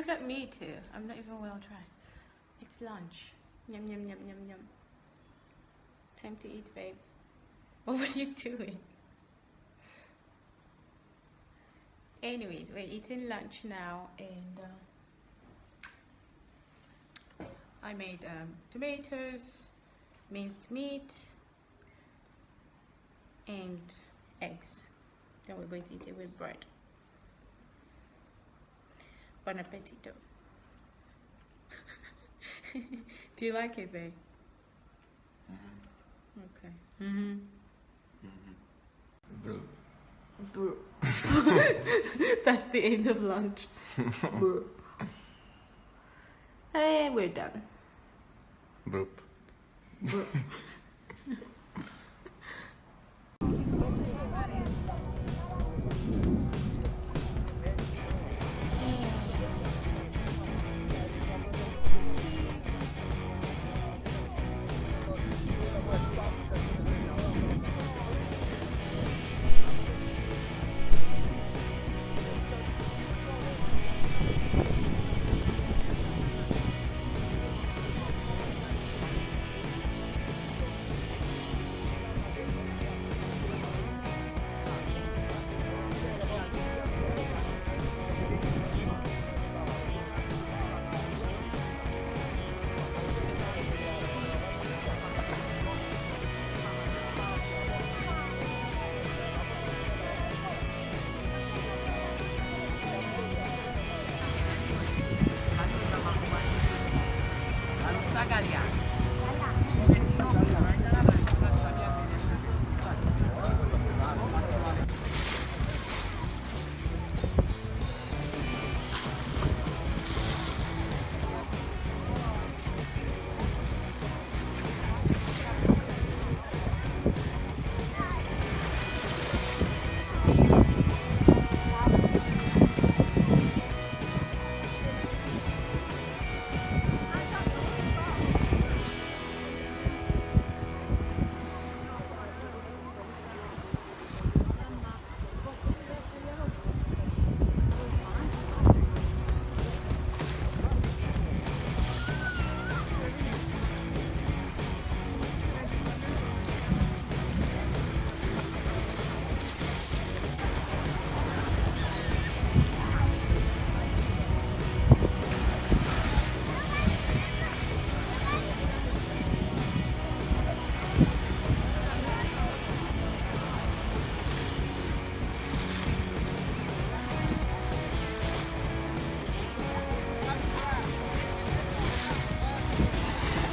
Look at me too. I'm not even well dressed. It's lunch. Yum yum yum yum yum. Time to eat, babe. What were you doing? Anyways, we're eating lunch now, and I made tomatoes, minced meat, and eggs. Then we're going to eat it with bread. Bon appetito. Do you like it, babe? Mm-hmm. Okay. Mm-hmm. Mm-hmm. Bro. Bro. That's the end of lunch. Bro. Hey, we're done. Bro. Bro.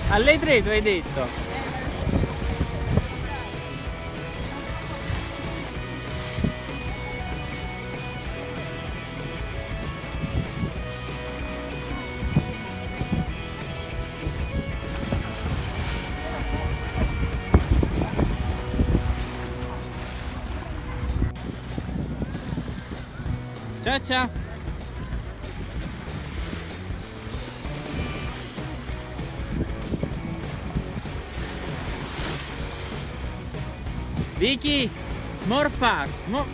Alle 3 tu hai detto? Ciao ciao! Vicky, more fast, more.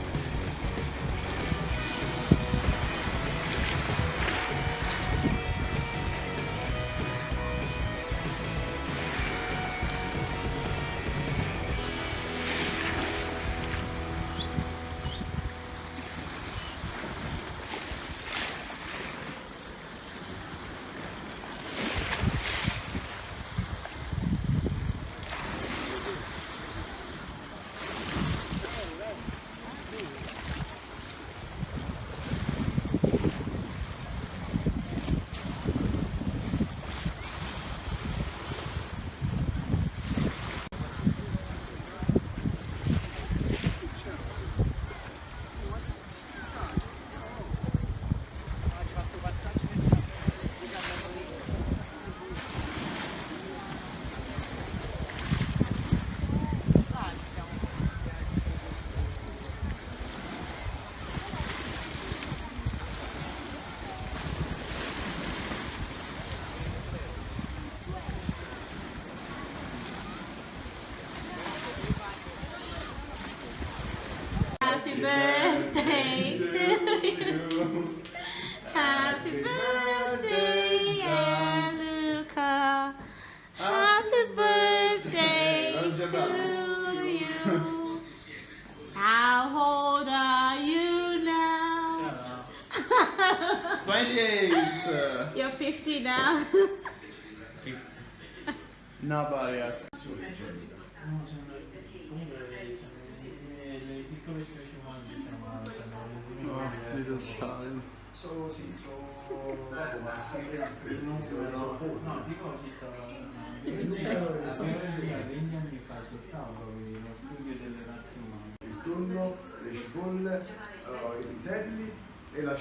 Happy birthday to you. Happy birthday. How old are you now? 28. You're 50 now. 50. No, Barias. Le piccole specie umane diciamo, Little child. Solo sì, solo dopo ma sempre il numero no, tipo ci stava il 20 anni fa ci stava lo studio delle razze umane. tonno, le cipolle, i piselli e la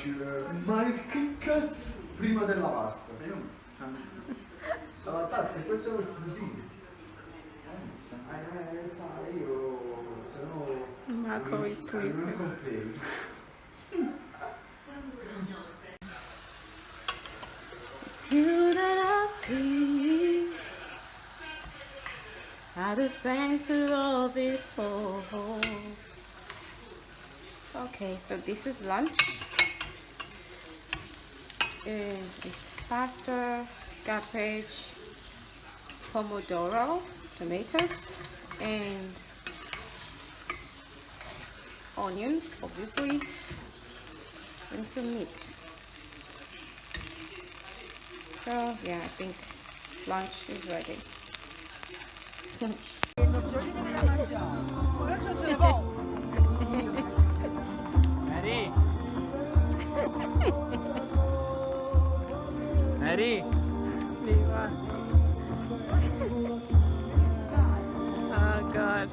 ma che cazzo? Prima della pasta. La tazza, questo è lo scrutino. Io se no Marco is non sleeping. completo. It's you that I see at the center of it all. Okay, so this is lunch. And it's pasta, cabbage, pomodoro, tomatoes, and onions, obviously, and some meat. So yeah, I think lunch is ready. Mary! Mary! Oh God.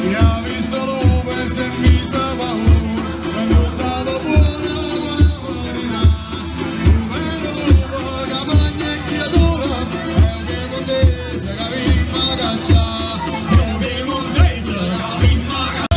Mi ha visto dove se mi sa paura, quando stavo buona marina, un vero lupo che mangia e creatura, è un piemontese che vimma caccia, è un piemontese che vimma caccia.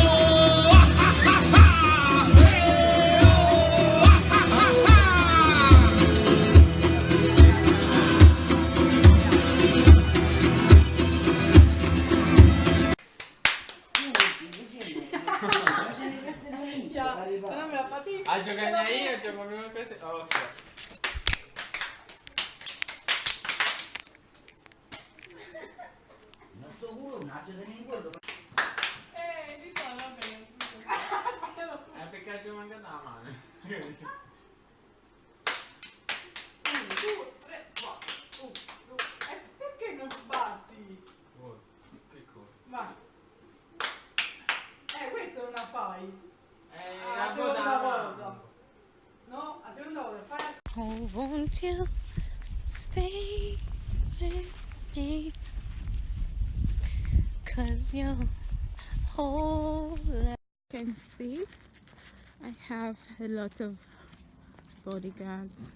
A giocare io, gioco prima per oh, ok. Non sto culo, non c'è di quello. Perché ci manca la mano. 1, 2, 3, 4. Perché non sbatti? Oh, che cosa? Vai. Questo non la fai. La seconda volta. No, la seconda volta fai. Oh, won't you stay with me? 'Cause you're whole. You can see I have a lot of bodyguards.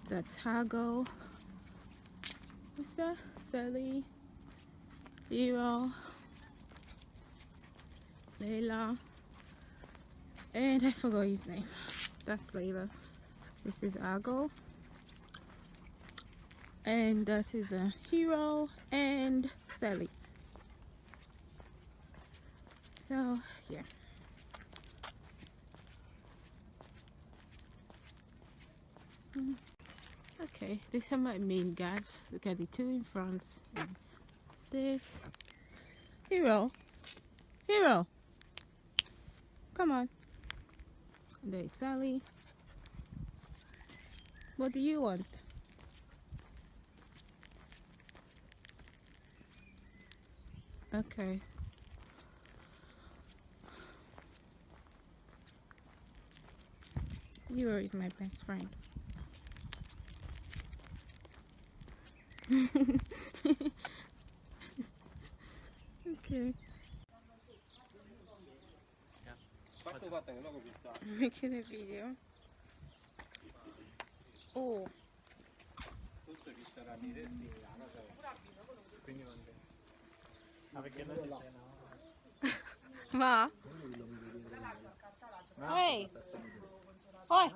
That's Hago. What's that? Sally, Hero, Layla, and I forgot his name. That's Layla. This is Ago, and that is a Hero and Sally. So yeah. Okay, these are my main guys. Look at the two in front. And this Hero, come on. And there's Sally. What do you want? Okay. Hero is my best friend. Okay. Making a video. Oh. Ma? Hey! Oi!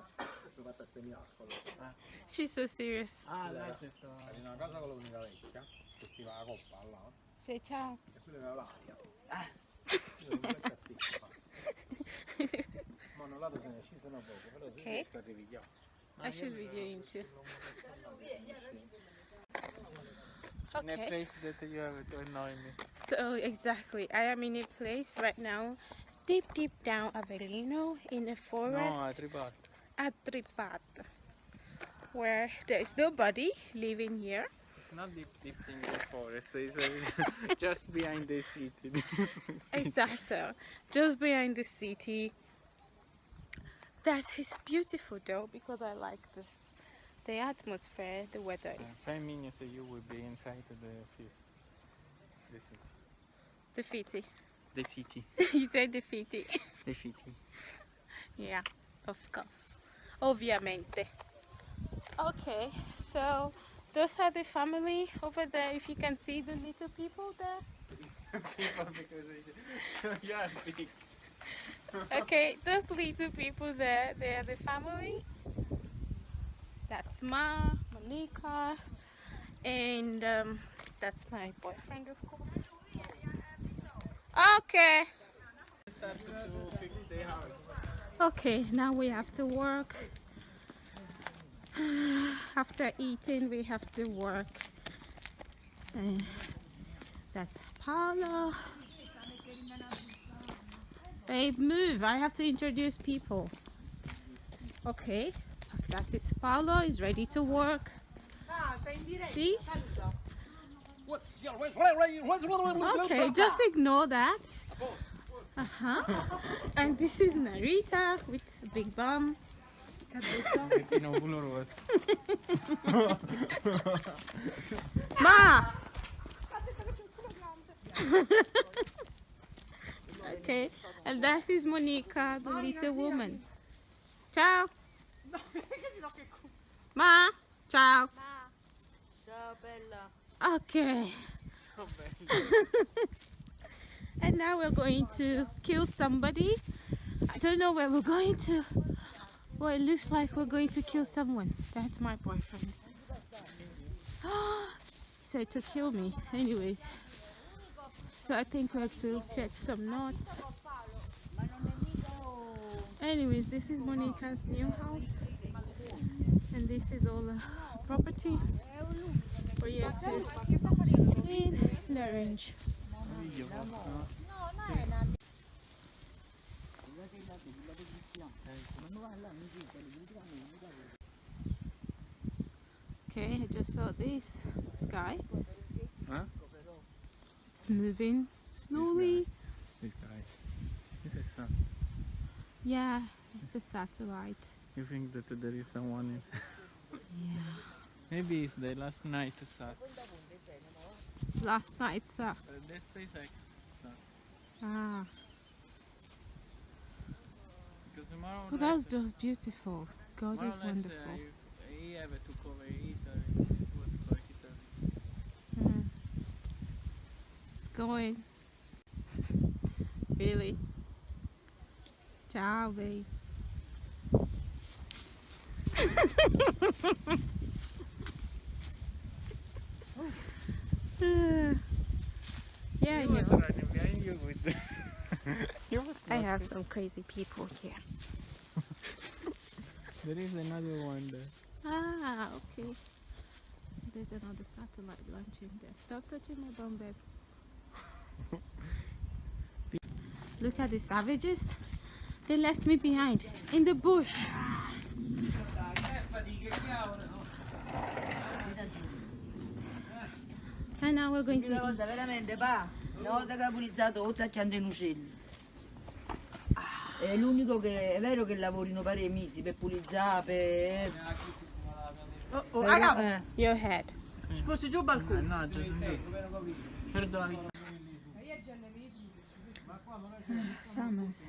She's so serious. Ah, là c'è sto. È una casa con l'unica vecchia, che si va la coppa là, Say ciao. e quella era l'aria. Io non so che si fa. Ma non lato se ne ci sono poco, però se Okay. riesco arrivi io. I should video him too. In a Okay. place that you have to annoy me. So exactly, I am in a place right now, deep down Avellino, in a No, forest Atribat. at Tripato, where there is nobody living here. It's not deep in the forest. It's just behind the city. Exactly, just behind the city. That is beautiful though, because I like this, the atmosphere, the weather is 5 minutes you will be inside the office. The city. defeaty. The city. You said defeaty. The city. Yeah, of course. Ovviamente. Okay, so those are the family over there. If you can see the little people there. People because you are big. Okay, those little people there, they are the family. That's Ma, Monica, and that's my boyfriend, of course. Okay. Start to fix the house. Okay, now we have to work. After eating, we have to work. That's Paolo. Babe, move. I have to introduce people. Okay, that is Paolo. He's ready to work. See? Okay, just ignore that. And this is Narita with a big bum. Ma! Okay, and that is Monica, the little woman. Ciao! Ma! Ciao! Ciao bella. Okay. And now we're going to kill somebody. I don't know where we're going to. Well, it looks like we're going to kill someone. That's my boyfriend. So to kill me. Anyways. So I think we have to get some knots. Anyways, this is Monica's new house. And this is all the property for you to clean and arrange. Okay, I just saw this sky. Huh? It's moving slowly. This guy. This is sun. Yeah, it's a satellite. You think that there is someone inside? Yeah. Maybe it's the last night sat. Last night, sir. The SpaceX sat. Ah, Because tomorrow well, that's just beautiful. God more is or less, wonderful. he have to cover Italy. It was for Italy. Mm. It's going. Really. Ciao, babe. Yeah, I He was know. running behind you with the he was I have lost. some crazy people here. There is another one there. Ah, okay. There's another satellite launching there. Stop touching my bum, babe. Look at the savages. They left me behind in the bush. And now we're going to Una eat. cosa veramente pa, una volta che ha pulizzato o tacciando in uccelli. È l'unico che è vero che lavorino pari mesi per pulizzare, per... Oh, your head. Sposti giù il balcone. No, just perdoni. Farmers.